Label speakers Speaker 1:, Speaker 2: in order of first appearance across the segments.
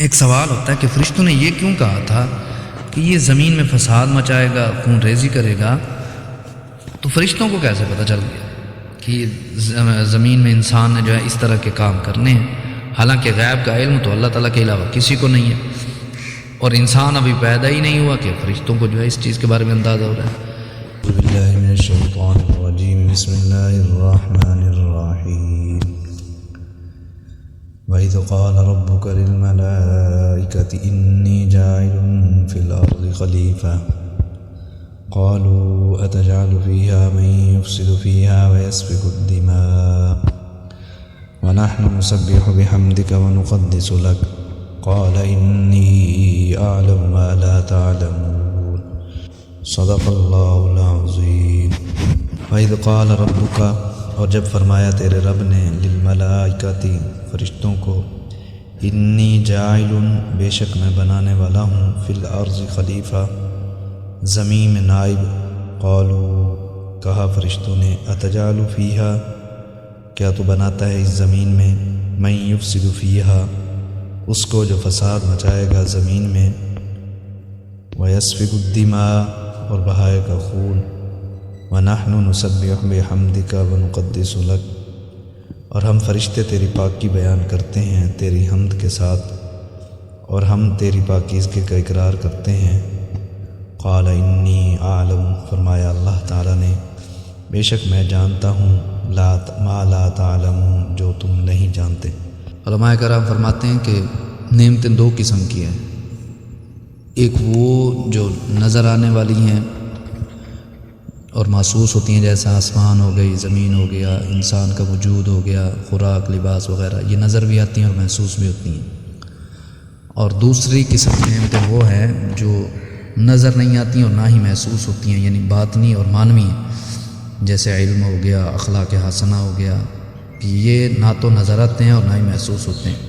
Speaker 1: ایک سوال ہوتا ہے کہ فرشتوں نے یہ کیوں کہا تھا کہ یہ زمین میں فساد مچائے گا، خون ریزی کرے گا؟ تو فرشتوں کو کیسے پتہ چل گیا کہ زمین میں انسان نے جو ہے اس طرح کے کام کرنے ہیں؟ حالانکہ غیب کا علم تو اللہ تعالیٰ کے علاوہ کسی کو نہیں ہے، اور انسان ابھی پیدا ہی نہیں ہوا کہ فرشتوں کو جو ہے اس چیز کے بارے میں اندازہ ہو رہا ہے۔
Speaker 2: اعوذ باللہ من الشیطان الرجیم، بسم اللہ الرحمن الرحیم۔ وَإِذْ قَالَ رَبُّكَ لِلْمَلَائِكَةِ إِنِّي جَاعِلٌ فِي الْأَرْضِ خَلِيفَةً قَالُوا أَتَجْعَلُ فِيهَا مَن يُفْسِدُ فِيهَا وَيَسْفِكُ الدِّمَاءَ وَنَحْنُ نُسَبِّحُ بِحَمْدِكَ وَنُقَدِّسُ لَكَ قَالَ إِنِّي أَعْلَمُ مَا لَا تَعْلَمُونَ صدق اللہ العظیم۔ وَإِذْ قَالَ رَبُّكَ، اور جب فرمایا تیرے رب نے، للملائکتی، فرشتوں کو، انی جاعل، بے شک میں بنانے والا ہوں، فی الارض خلیفہ، زمین میں نائب۔ قالوا، کہا فرشتوں نے، اتجعل فیہا، کیا تو بناتا ہے اس زمین میں، من یفسد فیہا، اس کو جو فساد مچائے گا زمین میں، ویسفک الدماء، اور بہائے گا خون، وَنَحْنُ نُسَبِّحُ بِحَمْدِكَ وَنُقَدِّسُ لَكَ، اور ہم فرشتے تیری پاکی بیان کرتے ہیں تیری حمد کے ساتھ، اور ہم تیری پاکیزگی کا اقرار کرتے ہیں۔ قال انی اعلم، فرمایا اللہ تعالیٰ نے، بے شک میں جانتا ہوں، ما لا تعلمون، جو تم نہیں جانتے۔
Speaker 1: علماء کرام فرماتے ہیں کہ نعمتیں دو قسم کی ہیں، ایک وہ جو نظر آنے والی ہیں اور محسوس ہوتی ہیں، جیسا آسمان ہو گئی، زمین ہو گیا، انسان کا وجود ہو گیا، خوراک، لباس وغیرہ، یہ نظر بھی آتی ہیں اور محسوس بھی ہوتی ہیں۔ اور دوسری قسم کی نعمتیں وہ ہیں جو نظر نہیں آتی اور نہ ہی محسوس ہوتی ہیں، یعنی باطنی اور معنوی ہیں، جیسے علم ہو گیا، اخلاق حسنہ ہو گیا، کہ یہ نہ تو نظر آتے ہیں اور نہ ہی محسوس ہوتے ہیں،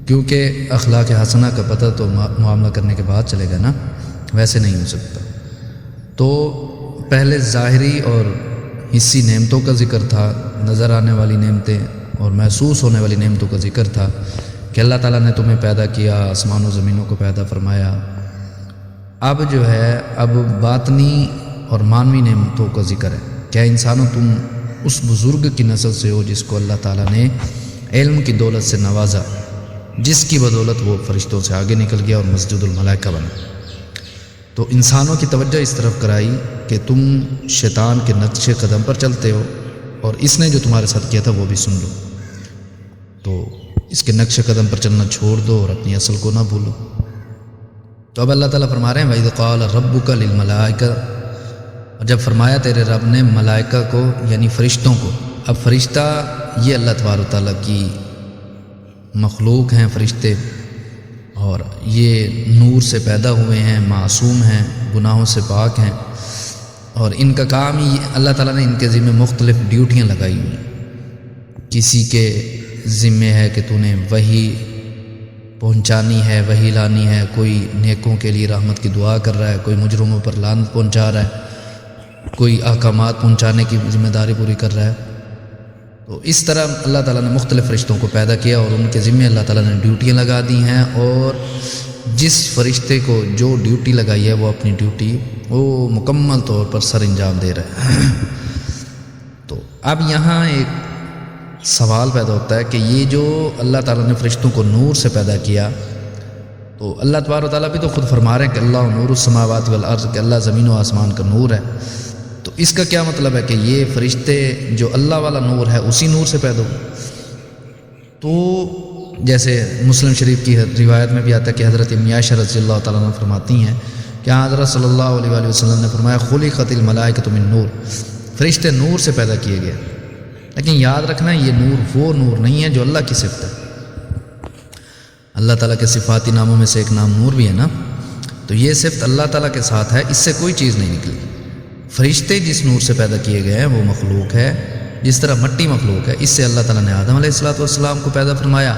Speaker 1: کیونکہ اخلاق حسنہ کا پتہ تو معاملہ کرنے کے بعد چلے گا نا، ویسے نہیں ہو سکتا۔ تو پہلے ظاہری اور حسی نعمتوں کا ذکر تھا، نظر آنے والی نعمتیں اور محسوس ہونے والی نعمتوں کا ذکر تھا کہ اللہ تعالیٰ نے تمہیں پیدا کیا، آسمان و زمینوں کو پیدا فرمایا۔ اب جو ہے باطنی اور معنوی نعمتوں کا ذکر ہے۔ کیا انسانوں تم اس بزرگ کی نسل سے ہو جس کو اللہ تعالیٰ نے علم کی دولت سے نوازا، جس کی بدولت وہ فرشتوں سے آگے نکل گیا اور مسجد الملائکہ بنا۔ تو انسانوں کی توجہ اس طرف کرائی کہ تم شیطان کے نقش قدم پر چلتے ہو، اور اس نے جو تمہارے ساتھ کیا تھا وہ بھی سن لو، تو اس کے نقش قدم پر چلنا چھوڑ دو اور اپنی اصل کو نہ بھولو۔ تو اب اللہ تعالیٰ فرما رہے ہیں وَإِذْ قَالَ رَبُّكَ لِلْمَلَائِكَةِ، اور جب فرمایا تیرے رب نے ملائکہ کو، یعنی فرشتوں کو۔ اب فرشتہ یہ اللہ تبارک و تعالیٰ کی مخلوق ہیں فرشتے، اور یہ نور سے پیدا ہوئے ہیں، معصوم ہیں، گناہوں سے پاک ہیں، اور ان کا کام ہی اللہ تعالیٰ نے ان کے ذمہ مختلف ڈیوٹیاں لگائی ہوئی ہیں۔ کسی کے ذمہ ہے کہ تو نے وحی پہنچانی ہے، وحی لانی ہے، کوئی نیکوں کے لیے رحمت کی دعا کر رہا ہے، کوئی مجرموں پر لعنت پہنچا رہا ہے، کوئی احکامات پہنچانے کی ذمہ داری پوری کر رہا ہے۔ تو اس طرح اللہ تعالیٰ نے مختلف فرشتوں کو پیدا کیا اور ان کے ذمہ اللہ تعالیٰ نے ڈیوٹیاں لگا دی ہیں، اور جس فرشتے کو جو ڈیوٹی لگائی ہے وہ اپنی ڈیوٹی وہ مکمل طور پر سر انجام دے رہا ہے۔ تو اب یہاں ایک سوال پیدا ہوتا ہے کہ یہ جو اللہ تعالیٰ نے فرشتوں کو نور سے پیدا کیا، تو اللہ تبارک و تعالیٰ بھی تو خود فرما رہے ہیں کہ اللہ نور السماوات والارض، کہ اللہ زمین و آسمان کا نور ہے۔ تو اس کا کیا مطلب ہے کہ یہ فرشتے جو اللہ والا نور ہے اسی نور سے پیدا ہو؟ تو جیسے مسلم شریف کی روایت میں بھی آتا ہے کہ حضرت ام عائشہ رضی اللہ تعالیٰ عنہ فرماتی ہیں کہ حضرت صلی اللہ علیہ وآلہ وسلم نے فرمایا خلقت الملائکۃ من نور، فرشتے نور سے پیدا کیے گئے۔ لیکن یاد رکھنا یہ نور وہ نور نہیں ہے جو اللہ کی صفت ہے۔ اللہ تعالیٰ کے صفاتی ناموں میں سے ایک نام نور بھی ہے نا، تو یہ صفت اللہ تعالیٰ کے ساتھ ہے، اس سے کوئی چیز نہیں نکلی۔ فرشتے جس نور سے پیدا کیے گئے ہیں وہ مخلوق ہے، جس طرح مٹی مخلوق ہے، اس سے اللہ تعالیٰ نے آدم علیہ السلام کو پیدا فرمایا،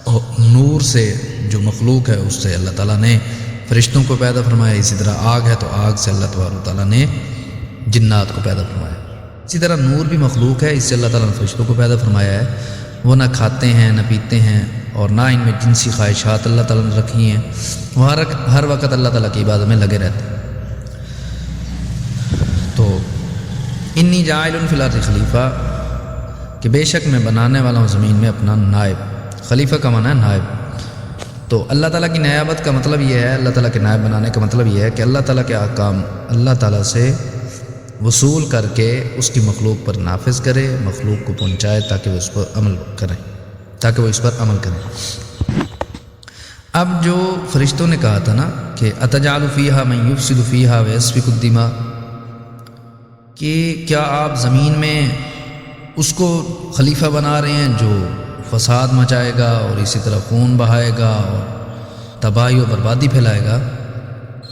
Speaker 1: اور نور سے جو مخلوق ہے اس سے اللہ تعالیٰ نے فرشتوں کو پیدا فرمایا۔ اسی طرح آگ ہے تو آگ سے اللہ تبارک و تعالیٰ نے جنات کو پیدا فرمایا۔ اسی طرح نور بھی مخلوق ہے، اس سے اللہ تعالیٰ نے فرشتوں کو پیدا فرمایا ہے۔ وہ نہ کھاتے ہیں نہ پیتے ہیں اور نہ ان میں جنسی خواہشات اللہ تعالیٰ نے رکھی ہیں، وہ ہر وقت اللہ تعالیٰ کی عبادت میں لگے رہتے ہیں۔ تو انی جاعل فی الارض خلیفہ، کہ بے شک میں بنانے والا ہوں زمین میں اپنا نائب۔ خلیفہ کا معنی ہے نائب۔ تو اللہ تعالیٰ کی نیابت کا مطلب یہ ہے، اللہ تعالیٰ کے نائب بنانے کا مطلب یہ ہے کہ اللہ تعالیٰ کے احکام اللہ تعالیٰ سے وصول کر کے اس کی مخلوق پر نافذ کرے، مخلوق کو پہنچائے تاکہ وہ اس پر عمل کریں، تاکہ وہ اس پر عمل کریں۔ اب جو فرشتوں نے کہا تھا نا کہ اتجعل فیہا من یفسد فیہا ویسفک الدماء، کہ کیا آپ زمین میں اس کو خلیفہ بنا رہے ہیں جو فساد مچائے گا اور اسی طرح خون بہائے گا اور تباہی و بربادی پھیلائے گا؟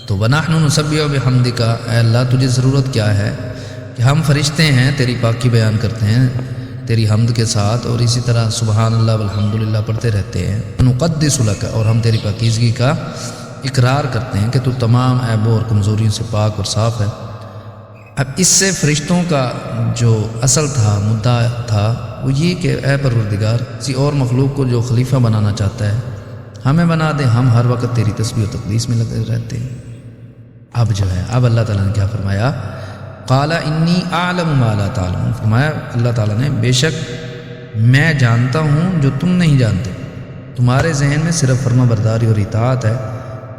Speaker 1: تو وَنَحْنُ نُسَبِّحُ بِحَمْدِكَ، اے اللہ تجھے ضرورت کیا ہے کہ ہم فرشتے ہیں تیری پاکی بیان کرتے ہیں تیری حمد کے ساتھ، اور اسی طرح سبحان اللہ والحمدللہ پڑھتے رہتے ہیں۔ نُقَدِّسُ لَكَ، اور ہم تیری پاکیزگی کا اقرار کرتے ہیں کہ تو تمام عیبوں اور کمزوریوں سے پاک اور صاف ہے۔ اب اس سے فرشتوں کا جو اصل تھا، مدعا تھا، وہ یہ کہ اے پروردگار، کسی اور مخلوق کو جو خلیفہ بنانا چاہتا ہے ہمیں بنا دے، ہم ہر وقت تیری تسبیح و تقدیس میں لگے رہتے ہیں۔ اب جو ہے، اب اللہ تعالیٰ نے کیا فرمایا؟ قال انی اعلم ما لا تعلمون، فرمایا اللہ تعالیٰ نے بے شک میں جانتا ہوں جو تم نہیں جانتے۔ تمہارے ذہن میں صرف فرما برداری اور اطاعت ہے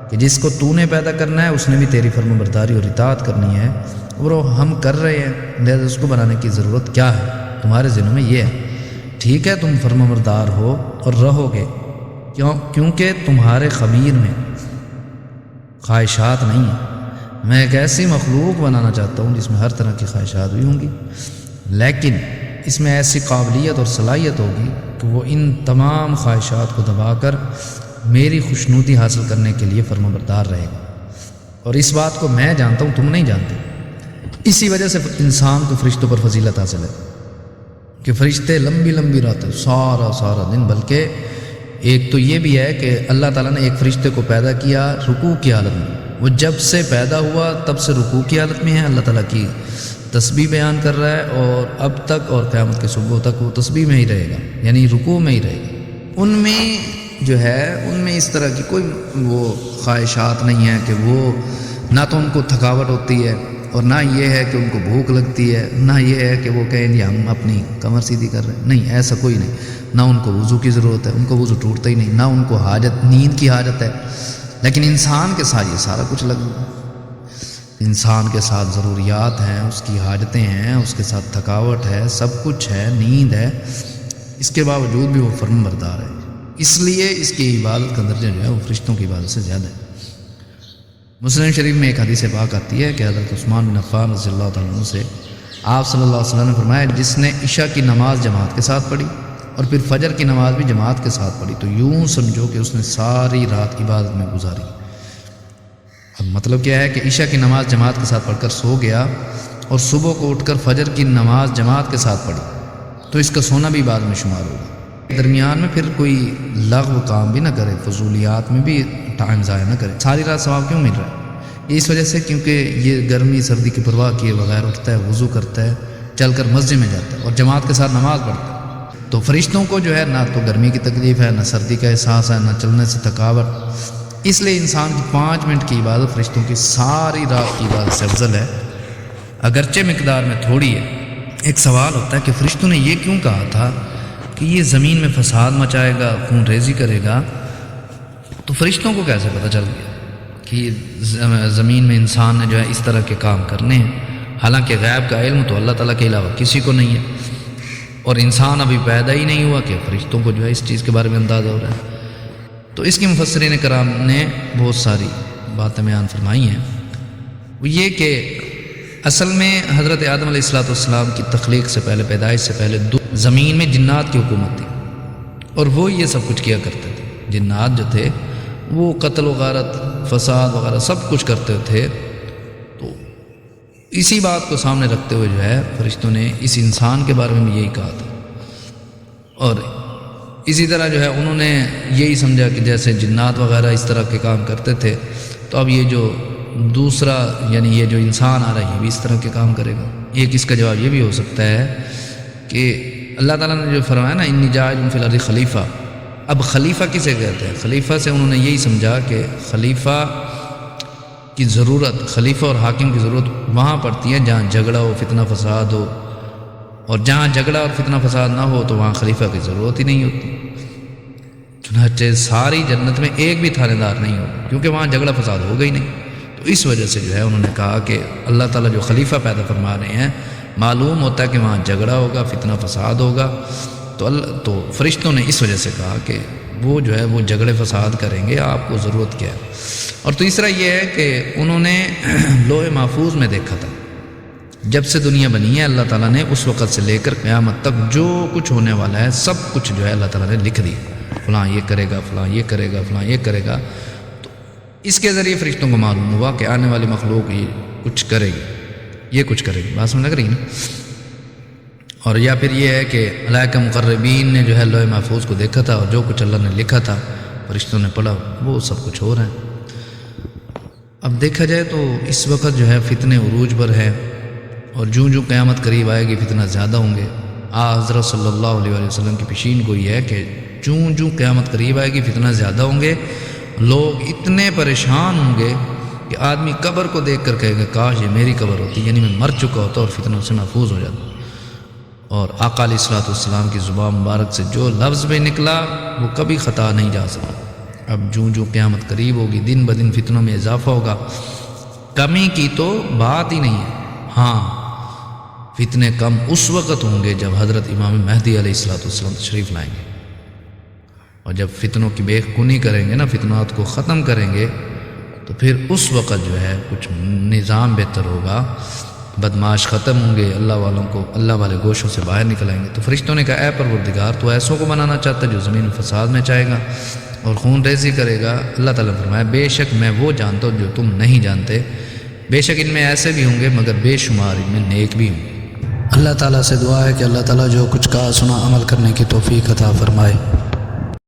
Speaker 1: کہ جس کو تو نے پیدا کرنا ہے اس نے بھی تیری فرما برداری اور اطاعت کرنی ہے، اور وہ ہم کر رہے ہیں، لہذا اس کو بنانے کی ضرورت کیا ہے؟ تمہارے ذہنوں میں یہ ہے۔ ٹھیک ہے تم فرما بردار ہو اور رہو گے، کیونکہ تمہارے خمیر میں خواہشات نہیں ہیں۔ میں ایک ایسی مخلوق بنانا چاہتا ہوں جس میں ہر طرح کی خواہشات بھی ہوں گی، لیکن اس میں ایسی قابلیت اور صلاحیت ہوگی کہ وہ ان تمام خواہشات کو دبا کر میری خوشنودی حاصل کرنے کے لیے فرما بردار رہے گا۔ اور اس بات کو میں جانتا ہوں، تم نہیں جانتے۔ اسی وجہ سے انسان کو فرشتوں پر فضیلت حاصل ہے کہ فرشتے لمبی لمبی راتیں، سارا دن، بلکہ ایک تو یہ بھی ہے کہ اللہ تعالیٰ نے ایک فرشتے کو پیدا کیا رکوع کی حالت میں، وہ جب سے پیدا ہوا تب سے رکوع کی حالت میں ہے، اللہ تعالیٰ کی تسبیح بیان کر رہا ہے، اور اب تک اور قیامت کے صبح تک وہ تسبیح میں ہی رہے گا، یعنی رکوع میں ہی رہے گا۔ ان میں جو ہے، ان میں اس طرح کی کوئی وہ خواہشات نہیں ہے کہ وہ نہ تو ان کو تھکاوٹ ہوتی ہے اور نہ یہ ہے کہ ان کو بھوک لگتی ہے، نہ یہ ہے کہ وہ کہیں گے ہم اپنی کمر سیدھی کر رہے ہیں، نہیں، ایسا کوئی نہیں۔ نہ ان کو وضو کی ضرورت ہے، ان کو وضو ٹوٹتا ہی نہیں، نہ ان کو حاجت نیند کی حاجت ہے، لیکن انسان کے ساتھ یہ سارا کچھ لگ رہا ہے۔ انسان کے ساتھ ضروریات ہیں، اس کی حاجتیں ہیں، اس کے ساتھ تھکاوٹ ہے، سب کچھ ہے، نیند ہے، اس کے باوجود بھی وہ فرم بردار ہے۔ اس لیے اس کی عبادت کا درجہ جو ہے وہ فرشتوں کی عبادت سے زیادہ ہے۔ مسلم شریف میں ایک حدیث پاک آتی ہے کہ حضرت عثمان بن عفان رضی اللہ تعالیٰ عنہ سے آپ صلی اللہ علیہ وسلم نے فرمایا، جس نے عشاء کی نماز جماعت کے ساتھ پڑھی اور پھر فجر کی نماز بھی جماعت کے ساتھ پڑھی تو یوں سمجھو کہ اس نے ساری رات عبادت میں گزاری۔ اب مطلب کیا ہے کہ عشاء کی نماز جماعت کے ساتھ پڑھ کر سو گیا اور صبح کو اٹھ کر فجر کی نماز جماعت کے ساتھ پڑھی تو اس کا سونا بھی بعد میں شمار ہوگا۔ درمیان میں پھر کوئی لغو کام بھی نہ کرے، فضولیات میں بھی ٹائم ضائع نہ کرے۔ ساری رات ثواب کیوں مل رہا ہے؟ یہ اس وجہ سے کیونکہ یہ گرمی سردی کی پرواہ کیے بغیر اٹھتا ہے، وضو کرتا ہے، چل کر مسجد میں جاتا ہے اور جماعت کے ساتھ نماز پڑھتا ہے۔ تو فرشتوں کو جو ہے نہ تو گرمی کی تکلیف ہے، نہ سردی کا احساس ہے، نہ چلنے سے تھکاوٹ، اس لیے انسان کی 5 منٹ کی عبادت فرشتوں کی ساری رات کی عبادت سے افضل ہے، اگرچہ مقدار میں تھوڑی ہے۔ ایک سوال ہوتا ہے کہ فرشتوں نے یہ کیوں کہا تھا کہ یہ زمین میں فساد مچائے گا، خون ریزی کرے گا؟ تو فرشتوں کو کیسے پتہ چل گیا کہ زمین میں انسان نے جو ہے اس طرح کے کام کرنے ہیں؟ حالانکہ غیب کا علم تو اللہ تعالیٰ کے علاوہ کسی کو نہیں ہے، اور انسان ابھی پیدا ہی نہیں ہوا کہ فرشتوں کو جو ہے اس چیز کے بارے میں اندازہ ہو رہا ہے۔ تو اس کی مفسرین کرام نے بہت ساری باتیں بیان فرمائی ہیں۔ وہ یہ کہ اصل میں حضرت آدم علیہ السلام کی تخلیق سے پہلے، پیدائش سے پہلے زمین میں جنات کی حکومت تھی، اور وہ یہ سب کچھ کیا کرتے تھے۔ جنات جو تھے وہ قتل و غارت، فساد وغیرہ سب کچھ کرتے تھے۔ تو اسی بات کو سامنے رکھتے ہوئے جو ہے فرشتوں نے اس انسان کے بارے میں بھی یہی کہا تھا، اور اسی طرح جو ہے انہوں نے یہی سمجھا کہ جیسے جنات وغیرہ اس طرح کے کام کرتے تھے تو اب یہ جو دوسرا یعنی یہ جو انسان آ رہا ہے یہ بھی اس طرح کے کام کرے گا۔ ایک اس کا جواب یہ بھی ہو سکتا ہے کہ اللہ تعالیٰ نے جو فرمایا نا انی جاعل فی الارض خلیفہ، اب خلیفہ کسے کہتے ہیں؟ خلیفہ سے انہوں نے یہی سمجھا کہ خلیفہ کی ضرورت، خلیفہ اور حاکم کی ضرورت وہاں پڑتی ہے جہاں جھگڑا ہو، فتنہ فساد ہو، اور جہاں جھگڑا اور فتنہ فساد نہ ہو تو وہاں خلیفہ کی ضرورت ہی نہیں ہوتی۔ چنانچہ ساری جنت میں ایک بھی تھانے دار نہیں ہو، کیونکہ وہاں جھگڑا فساد ہوگا ہی نہیں۔ تو اس وجہ سے جو ہے انہوں نے کہا کہ اللہ تعالیٰ جو خلیفہ پیدا فرما رہے ہیں، معلوم ہوتا ہے کہ وہاں جھگڑا ہوگا، فتنہ فساد ہوگا، تو فرشتوں نے اس وجہ سے کہا کہ وہ جو ہے وہ جھگڑے فساد کریں گے، آپ کو ضرورت کیا ہے۔ اور تیسرا یہ ہے کہ انہوں نے لوح محفوظ میں دیکھا تھا، جب سے دنیا بنی ہے اللہ تعالیٰ نے اس وقت سے لے کر قیامت تک جو کچھ ہونے والا ہے سب کچھ جو ہے اللہ تعالیٰ نے لکھ دیا، فلاں یہ کرے گا، فلاں یہ کرے گا، فلاں یہ کرے گا۔ تو اس کے ذریعے فرشتوں کو معلوم ہوا کہ آنے والی مخلوق یہ کچھ کرے گی، یہ کچھ کرے گی، بات سمجھ لگ رہی نا؟ اور یا پھر یہ ہے کہ ملائکہ مقربین نے جو ہے لوح محفوظ کو دیکھا تھا، اور جو کچھ اللہ نے لکھا تھا فرشتوں نے پڑھا، وہ سب کچھ ہو رہا ہے۔ اب دیکھا جائے تو اس وقت جو ہے فتنے عروج پر ہے، اور جوں قیامت قریب آئے گی فتنہ زیادہ ہوں گے۔ حضرت صلی اللہ علیہ وسلم کی پیشین کو یہ ہے کہ جوں قیامت قریب آئے گی فتنہ زیادہ ہوں گے، لوگ اتنے پریشان ہوں گے کہ آدمی قبر کو دیکھ کر کہے گا کاش یہ میری قبر ہوتی، یعنی میں مر چکا ہوتا اور فتنوں سے محفوظ ہو جاتا۔ اور آقا علیہ الصلوۃ والسلام کی زبان مبارک سے جو لفظ بھی نکلا وہ کبھی خطا نہیں جا سکا۔ اب جوں قیامت قریب ہوگی، دن بدن فتنوں میں اضافہ ہوگا، کمی کی تو بات ہی نہیں ہے۔ ہاں، فتنے کم اس وقت ہوں گے جب حضرت امام مہدی علیہ الصلوۃ والسلام تشریف لائیں گے، اور جب فتنوں کی بے کنی کریں گے نا، فتنات کو ختم کریں گے، تو پھر اس وقت جو ہے کچھ نظام بہتر ہوگا، بدماش ختم ہوں گے، اللہ والوں کو اللہ والے گوشوں سے باہر نکل آئیں گے۔ تو فرشتوں نے کہا اے پروردگار، تو ایسوں کو بنانا چاہتا ہے جو زمین میں فساد میں چاہے گا اور خون ریزی کرے گا۔ اللہ تعالیٰ نے فرمایا بے شک میں وہ جانتا ہوں جو تم نہیں جانتے، بے شک ان میں ایسے بھی ہوں گے مگر بے شمار ان میں نیک بھی ہوں گے۔
Speaker 2: اللہ تعالیٰ سے دعا ہے کہ اللہ تعالیٰ جو کچھ کہا سنا عمل کرنے کی توفیق عطا فرمائے۔